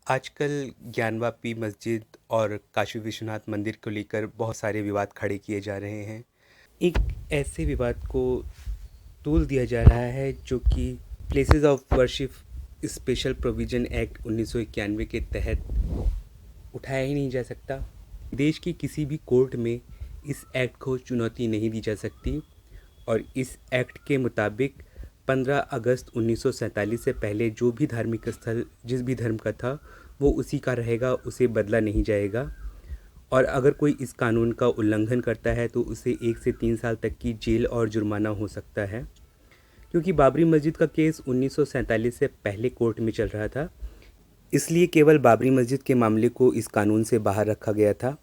आजकल ज्ञानवापी मस्जिद और काशी विश्वनाथ मंदिर को लेकर बहुत सारे विवाद खड़े किए जा रहे हैं। एक ऐसे विवाद को तूल दिया जा रहा है जो कि places of worship special provision act 1991 के तहत उठाया ही नहीं जा सकता। देश की किसी भी कोर्ट में इस एक्ट को चुनौती नहीं दी जा सकती और इस एक्ट के मुताबिक 15 अगस्त 1947 से पहले जो भी धार्मिक स्थल जिस भी धर्म का था वो उसी का रहेगा, उसे बदला नहीं जाएगा। और अगर कोई इस कानून का उल्लंघन करता है तो उसे 1 से 3 साल तक की जेल और जुर्माना हो सकता है। क्योंकि बाबरी मस्जिद का केस 1947 से पहले कोर्ट में चल रहा था, इसलिए केवल बाबरी मस्जिद के मामले को इस कानून से बाहर रखा गया था।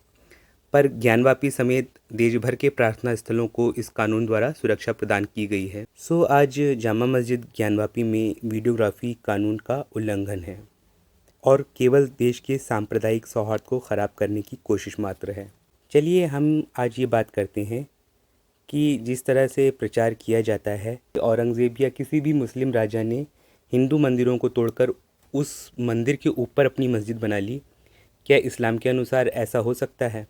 पर ज्ञानवापी समेत देश भर के प्रार्थना स्थलों को इस कानून द्वारा सुरक्षा प्रदान की गई है। आज जामा मस्जिद ज्ञानवापी में वीडियोग्राफी कानून का उल्लंघन है और केवल देश के सांप्रदायिक सौहार्द को ख़राब करने की कोशिश मात्र है। चलिए हम आज ये बात करते हैं कि जिस तरह से प्रचार किया जाता है कि औरंगज़ेब या किसी भी मुस्लिम राजा ने हिंदू मंदिरों को तोड़कर उस मंदिर के ऊपर अपनी मस्जिद बना ली, क्या इस्लाम के अनुसार ऐसा हो सकता है?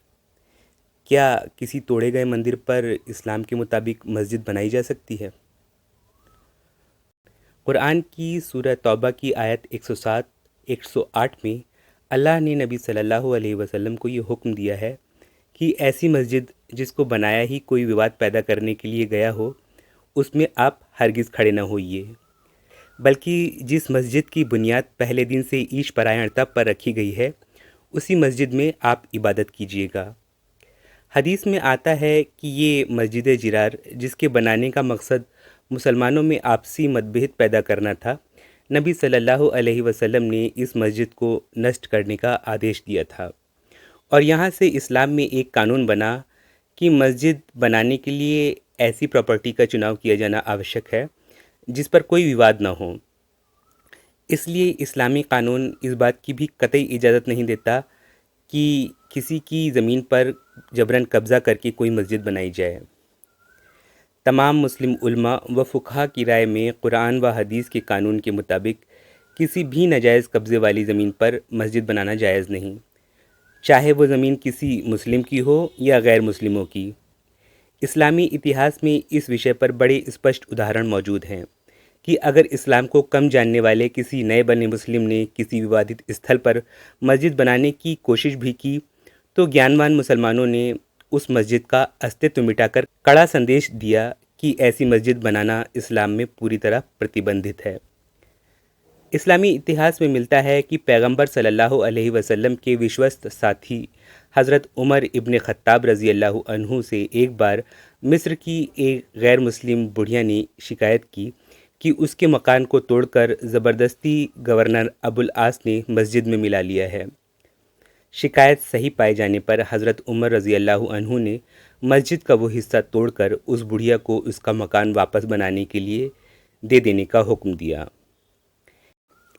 क्या किसी तोड़े गए मंदिर पर इस्लाम के मुताबिक मस्जिद बनाई जा सकती है? कुरान की सूरह तौबा की आयत 107, 108 में अल्लाह ने नबी सल्लल्लाहु अलैहि वसल्लम को ये हुक्म दिया है कि ऐसी मस्जिद जिसको बनाया ही कोई विवाद पैदा करने के लिए गया हो, उसमें आप हरगिज़ खड़े न होइए, बल्कि जिस मस्जिद की बुनियाद पहले दिन से ईश परायणता पर रखी गई है, उसी मस्जिद में आप इबादत कीजिएगा। हदीस में आता है कि ये मस्जिद जिरार, जिसके बनाने का मकसद मुसलमानों में आपसी मतभेद पैदा करना था, नबी सल्लल्लाहु अलैहि वसल्लम ने इस मस्जिद को नष्ट करने का आदेश दिया था। और यहाँ से इस्लाम में एक कानून बना कि मस्जिद बनाने के लिए ऐसी प्रॉपर्टी का चुनाव किया जाना आवश्यक है जिस पर कोई विवाद ना हो। इसलिए इस्लामी कानून इस बात की भी कतई इजाज़त नहीं देता कि किसी की ज़मीन पर जबरन कब्ज़ा करके कोई मस्जिद बनाई जाए। तमाम मुस्लिम उलमा व फ़ुक़हा की राय में कुरान व हदीस के कानून के मुताबिक किसी भी नाजायज़ कब्ज़े वाली ज़मीन पर मस्जिद बनाना जायज़ नहीं, चाहे वो ज़मीन किसी मुस्लिम की हो या गैर मुस्लिमों की। इस्लामी इतिहास में इस विषय पर बड़े स्पष्ट उदाहरण मौजूद हैं कि अगर इस्लाम को कम जानने वाले किसी नए बने मुस्लिम ने किसी विवादित स्थल पर मस्जिद बनाने की कोशिश भी की तो ज्ञानवान मुसलमानों ने उस मस्जिद का अस्तित्व मिटाकर कड़ा संदेश दिया कि ऐसी मस्जिद बनाना इस्लाम में पूरी तरह प्रतिबंधित है। इस्लामी इतिहास में मिलता है कि पैगंबर सल्लल्लाहु अलैहि वसल्लम के विश्वस्त साथी हज़रत उमर इब्न ख़त्ताब रज़ी अल्लाहु अन्हु से एक बार मिस्र की एक गैर मुस्लिम बुढ़िया ने शिकायत की कि उसके मकान को तोड़कर ज़बरदस्ती गवर्नर अबुल आस ने मस्जिद में मिला लिया है। शिकायत सही पाए जाने पर हज़रत उमर रज़ी अल्लाहु अन्हु ने मस्जिद का वो हिस्सा तोड़कर उस बुढ़िया को उसका मकान वापस बनाने के लिए दे देने का हुक्म दिया।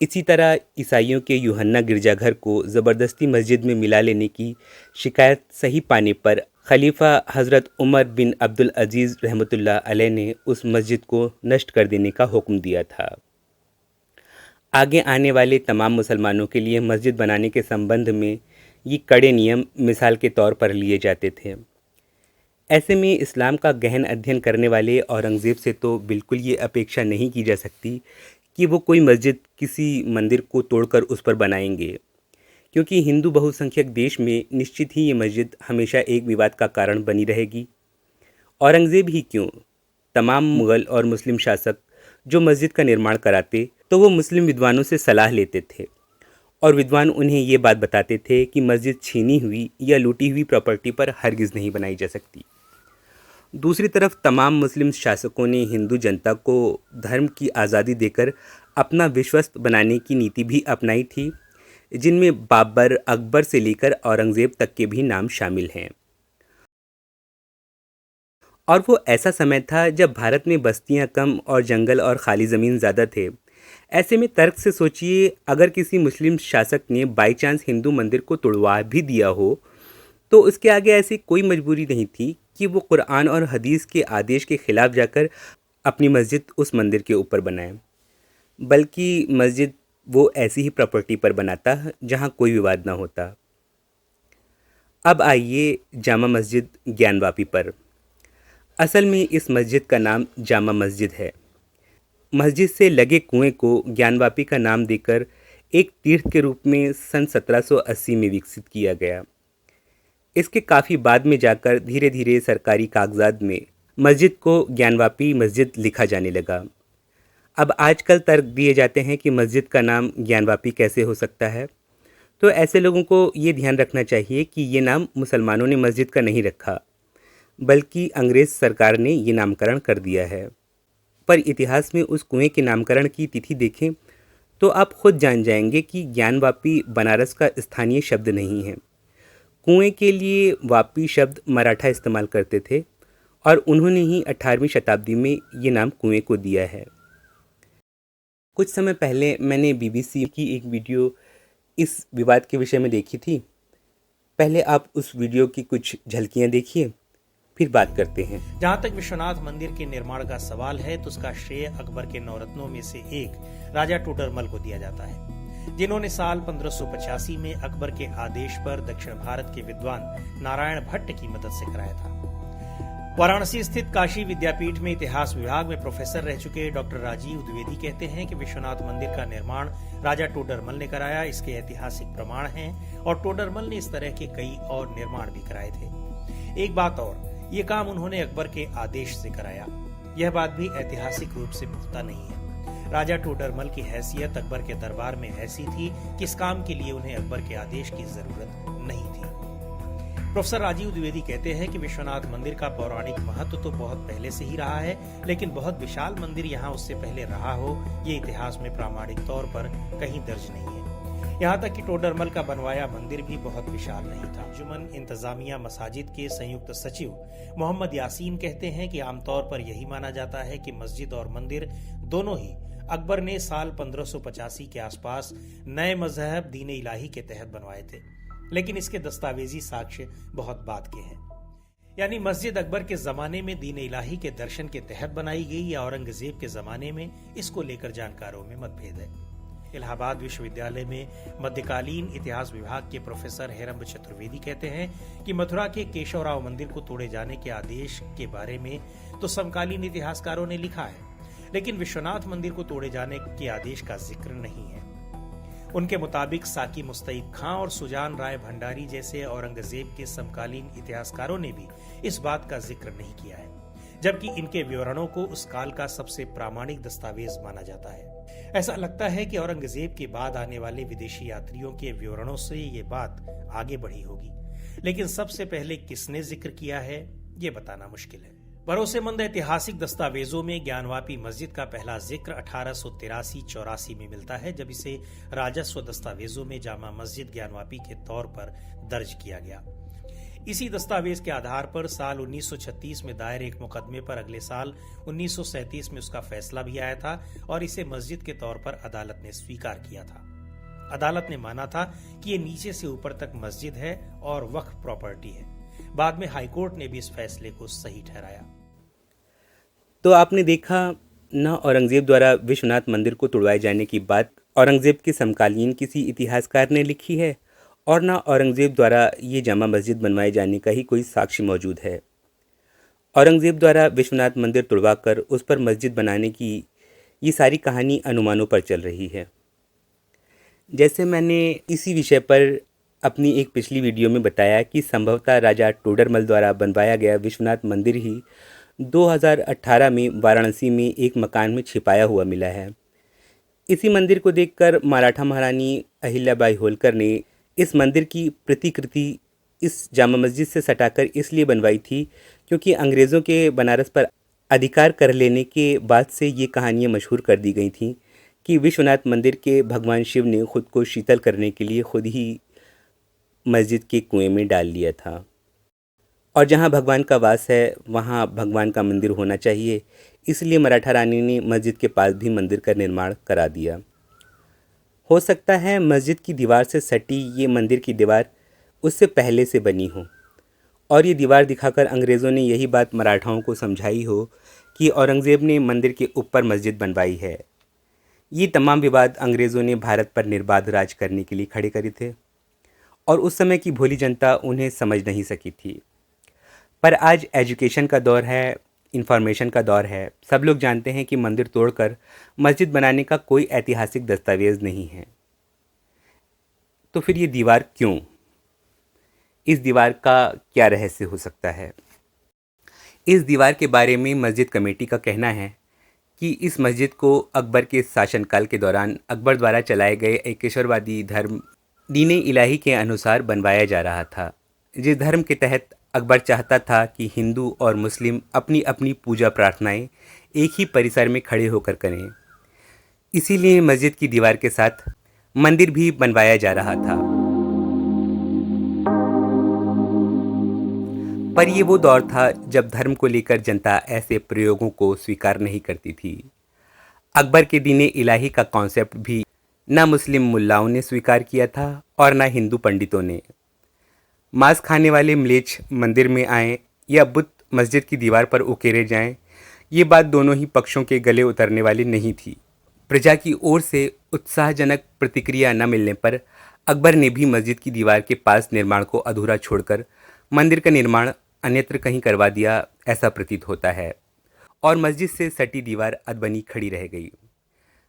इसी तरह ईसाइयों के यूहन्ना गिरजाघर को ज़बरदस्ती मस्जिद में मिला लेने की शिकायत सही पाने पर खलीफा हज़रत उमर बिन अब्दुल अजीज़ रहमतुल्लाह अलैह ने उस मस्जिद को नष्ट कर देने का हुक्म दिया था। आगे आने वाले तमाम मुसलमानों के लिए मस्जिद बनाने के संबंध में ये कड़े नियम मिसाल के तौर पर लिए जाते थे। ऐसे में इस्लाम का गहन अध्ययन करने वाले औरंगज़ेब से तो बिल्कुल ये अपेक्षा नहीं की जा सकती कि वो कोई मस्जिद किसी मंदिर को तोड़कर उस पर बनाएंगे, क्योंकि हिंदू बहुसंख्यक देश में निश्चित ही ये मस्जिद हमेशा एक विवाद का कारण बनी रहेगी। औरंगज़ेब ही क्यों, तमाम मुग़ल और मुस्लिम शासक जो मस्जिद का निर्माण कराते तो वो मुस्लिम विद्वानों से सलाह लेते थे और विद्वान उन्हें ये बात बताते थे कि मस्जिद छीनी हुई या लूटी हुई प्रॉपर्टी पर हरगिज़ नहीं बनाई जा सकती। दूसरी तरफ तमाम मुस्लिम शासकों ने हिंदू जनता को धर्म की आज़ादी देकर अपना विश्वस्त बनाने की नीति भी अपनाई थी, जिनमें बाबर, अकबर से लेकर औरंगज़ेब तक के भी नाम शामिल हैं। और वो ऐसा समय था जब भारत में बस्तियां कम और जंगल और खाली ज़मीन ज़्यादा थे। ऐसे में तर्क से सोचिए, अगर किसी मुस्लिम शासक ने बाई चांस हिंदू मंदिर को तोड़वा भी दिया हो तो उसके आगे ऐसी कोई मजबूरी नहीं थी कि वो कुरान और हदीस के आदेश के ख़िलाफ़ जाकर अपनी मस्जिद उस मंदिर के ऊपर बनाए, बल्कि मस्जिद वो ऐसी ही प्रॉपर्टी पर बनाता जहाँ कोई विवाद ना होता। अब आइए जामा मस्जिद ज्ञानवापी पर। असल में इस मस्जिद का नाम जामा मस्जिद है। मस्जिद से लगे कुएं को ज्ञानवापी का नाम देकर एक तीर्थ के रूप में सन 1780 में विकसित किया गया। इसके काफ़ी बाद में जाकर धीरे धीरे सरकारी कागजात में मस्जिद को ज्ञानवापी मस्जिद लिखा जाने लगा। अब आजकल तर्क दिए जाते हैं कि मस्जिद का नाम ज्ञानवापी कैसे हो सकता है। तो ऐसे लोगों को ये ध्यान रखना चाहिए कि ये नाम मुसलमानों ने मस्जिद का नहीं रखा, बल्कि अंग्रेज़ सरकार ने ये नामकरण कर दिया है। पर इतिहास में उस कुएं के नामकरण की तिथि देखें तो आप खुद जान जाएंगे कि ज्ञानवापी बनारस का स्थानीय शब्द नहीं है। कुएं के लिए वापी शब्द मराठा इस्तेमाल करते थे और उन्होंने ही 18वीं शताब्दी में ये नाम कुएं को दिया है। कुछ समय पहले मैंने BBC की एक वीडियो इस विवाद के विषय में देखी थी। पहले आप उस वीडियो की कुछ झलकियां देखिए, फिर बात करते हैं। जहाँ तक विश्वनाथ मंदिर के निर्माण का सवाल है तो उसका श्रेय अकबर के नवरत्नों में से एक राजा टोडरमल को दिया जाता है, जिन्होंने साल 1585 में अकबर के आदेश पर दक्षिण भारत के विद्वान नारायण भट्ट की मदद से कराया था। वाराणसी स्थित काशी विद्यापीठ में इतिहास विभाग में प्रोफेसर रह चुके डॉक्टर राजीव द्विवेदी कहते हैं कि विश्वनाथ मंदिर का निर्माण राजा टोडरमल ने कराया। इसके ऐतिहासिक प्रमाण हैं और टोडरमल ने इस तरह के कई और निर्माण भी कराए थे। एक बात और, ये काम उन्होंने अकबर के आदेश से कराया। यह बात भी ऐतिहासिक रूप से पुख्ता नहीं है। राजा टोडरमल की हैसियत अकबर के दरबार में ऐसी थी कि इस काम के लिए उन्हें अकबर के आदेश की जरूरत नहीं थी। प्रोफेसर राजीव द्विवेदी कहते हैं कि विश्वनाथ मंदिर का पौराणिक महत्व तो बहुत पहले से ही रहा है, लेकिन बहुत विशाल मंदिर यहाँ उससे पहले रहा हो, ये इतिहास में प्रामाणिक तौर पर कहीं दर्ज नहीं है। यहाँ तक कि टोडरमल का बनवाया मंदिर भी बहुत विशाल नहीं था। जुमन इंतजामिया मसाजिद के संयुक्त सचिव मोहम्मद यासीन कहते हैं कि आमतौर पर यही माना जाता है कि मस्जिद और मंदिर दोनों ही अकबर ने साल 1585 के आसपास नए मजहब दीन इलाही के तहत बनवाए थे, लेकिन इसके दस्तावेजी साक्ष्य बहुत बाद के हैं। यानी मस्जिद अकबर के जमाने में दीन इलाही के दर्शन के तहत बनाई गई या औरंगजेब के जमाने में, इसको लेकर जानकारों में मतभेद है। इलाहाबाद विश्वविद्यालय में मध्यकालीन इतिहास विभाग के प्रोफेसर हेरंब चतुर्वेदी कहते हैं कि मथुरा के केशवराव मंदिर को तोड़े जाने के आदेश के बारे में तो समकालीन इतिहासकारों ने लिखा है, लेकिन विश्वनाथ मंदिर को तोड़े जाने के आदेश का जिक्र नहीं है। उनके मुताबिक साकी मुस्तईद खां और सुजान राय भंडारी जैसे औरंगजेब के समकालीन इतिहासकारों ने भी इस बात का जिक्र नहीं किया है, जबकि इनके विवरणों को उस काल का सबसे प्रामाणिक दस्तावेज माना जाता है। ऐसा लगता है कि औरंगजेब के बाद आने वाले विदेशी यात्रियों के विवरणों से ये बात आगे बढ़ी होगी, लेकिन सबसे पहले किसने जिक्र किया है ये बताना मुश्किल है। भरोसेमंद ऐतिहासिक दस्तावेजों में ज्ञानवापी मस्जिद का पहला जिक्र 1883-84 में मिलता है, जब इसे राजस्व दस्तावेजों में जामा मस्जिद ज्ञानवापी के तौर पर दर्ज किया गया। इसी दस्तावेज के आधार पर साल 1936 में दायर एक मुकदमे पर अगले साल 1937 में उसका फैसला भी आया था और इसे मस्जिद के तौर पर अदालत ने स्वीकार किया था। अदालत ने माना था कि ये नीचे से ऊपर तक मस्जिद है और वक्फ प्रॉपर्टी है। बाद में हाईकोर्ट ने भी इस फैसले को सही ठहराया। तो आपने देखा, न औरंगजेब द्वारा विश्वनाथ मंदिर को तोड़वाए जाने की बात औरंगजेब के समकालीन किसी इतिहासकार ने लिखी है और न औरंगजेब द्वारा ये जामा मस्जिद बनवाए जाने का ही कोई साक्ष्य मौजूद है। औरंगजेब द्वारा विश्वनाथ मंदिर तोड़वाकर उस पर मस्जिद बनाने की ये सारी कहानी अनुमानों पर चल रही है। जैसे मैंने इसी विषय पर अपनी एक पिछली वीडियो में बताया कि संभवतः राजा टोडरमल द्वारा बनवाया गया विश्वनाथ मंदिर ही 2018 में वाराणसी में एक मकान में छिपाया हुआ मिला है। इसी मंदिर को देखकर मराठा महारानी अहिल्याबाई होलकर ने इस मंदिर की प्रतिकृति इस जामा मस्जिद से सटाकर इसलिए बनवाई थी क्योंकि अंग्रेज़ों के बनारस पर अधिकार कर लेने के बाद से ये कहानियाँ मशहूर कर दी गई थीं कि विश्वनाथ मंदिर के भगवान शिव ने खुद को शीतल करने के लिए खुद ही मस्जिद के कुएं में डाल लिया था, और जहाँ भगवान का वास है वहाँ भगवान का मंदिर होना चाहिए, इसलिए मराठा रानी ने मस्जिद के पास भी मंदिर का निर्माण करा दिया। हो सकता है मस्जिद की दीवार से सटी ये मंदिर की दीवार उससे पहले से बनी हो और ये दीवार दिखाकर अंग्रेज़ों ने यही बात मराठाओं को समझाई हो कि औरंगज़ेब ने मंदिर के ऊपर मस्जिद बनवाई है। ये तमाम विवाद अंग्रेज़ों ने भारत पर निर्बाध राज करने के लिए खड़े करे थे और उस समय की भोली जनता उन्हें समझ नहीं सकी थी। पर आज एजुकेशन का दौर है, इंफॉर्मेशन का दौर है। सब लोग जानते हैं कि मंदिर तोड़कर मस्जिद बनाने का कोई ऐतिहासिक दस्तावेज नहीं है। तो फिर ये दीवार क्यों? इस दीवार का क्या रहस्य हो सकता है? इस दीवार के बारे में मस्जिद कमेटी का कहना है कि इस मस्जिद को अकबर के शासनकाल के दौरान अकबर द्वारा चलाए गए एक ईश्वरवादी धर्म दीन इलाही के अनुसार बनवाया जा रहा था, जिस धर्म के तहत अकबर चाहता था कि हिंदू और मुस्लिम अपनी अपनी पूजा प्रार्थनाएं एक ही परिसर में खड़े होकर करें। इसीलिए मस्जिद की दीवार के साथ मंदिर भी बनवाया जा रहा था। पर ये वो दौर था जब धर्म को लेकर जनता ऐसे प्रयोगों को स्वीकार नहीं करती थी। अकबर के दीन इलाही का कॉन्सेप्ट भी ना मुस्लिम मुल्लाओं ने स्वीकार किया था और ना हिंदू पंडितों ने। मांस खाने वाले म्लेच्छ मंदिर में आएं या बुत मस्जिद की दीवार पर उकेरे जाएं, ये बात दोनों ही पक्षों के गले उतरने वाली नहीं थी। प्रजा की ओर से उत्साहजनक प्रतिक्रिया न मिलने पर अकबर ने भी मस्जिद की दीवार के पास निर्माण को अधूरा छोड़कर मंदिर का निर्माण अन्यत्र कहीं करवा दिया, ऐसा प्रतीत होता है। और मस्जिद से सटी दीवार अधबनी खड़ी रह गई।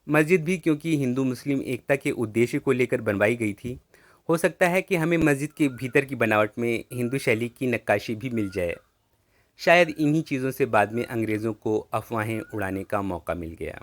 मस्जिद भी क्योंकि हिंदू मुस्लिम एकता के उद्देश्य को लेकर बनवाई गई थी, हो सकता है कि हमें मस्जिद के भीतर की बनावट में हिंदू शैली की नक्काशी भी मिल जाए। शायद इन्हीं चीज़ों से बाद में अंग्रेज़ों को अफवाहें उड़ाने का मौका मिल गया।